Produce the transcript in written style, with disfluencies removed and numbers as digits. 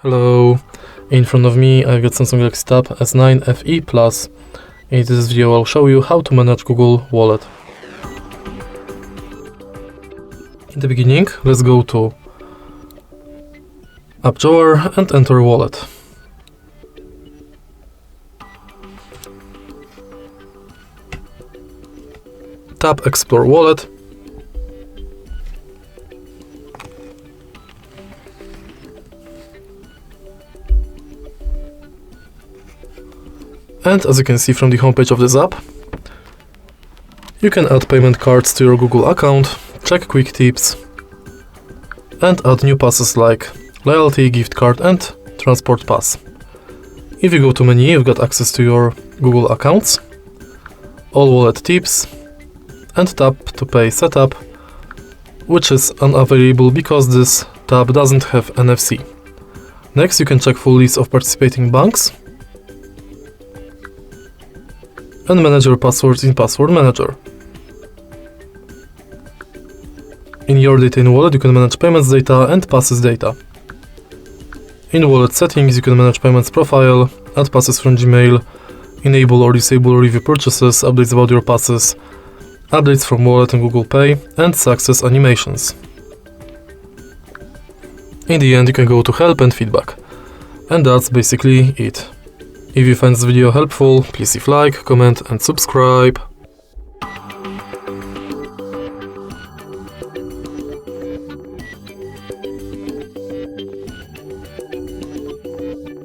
Hello, in front of me I've got Samsung Galaxy Tab S9 FE Plus. In this video I'll show you how to manage Google Wallet. In the beginning, let's go to App Drawer and enter Wallet. Tap Explore Wallet. And as you can see from the homepage of this app, you can add payment cards to your Google account, check quick tips, and add new passes like loyalty, gift card, and transport pass. If you go to menu, you've got access to your Google accounts, all wallet tips, and tap to pay setup, which is unavailable because this tab doesn't have NFC. Next, you can check full list of participating banks and manage your passwords in Password Manager. In your data in wallet, you can manage payments data and passes data. In wallet settings, you can manage payments profile, add passes from Gmail, enable or disable review purchases, updates about your passes, updates from wallet and Google Pay, and success animations. In the end, you can go to help and feedback. And that's basically it. If you find this video helpful, please leave a like, comment and subscribe.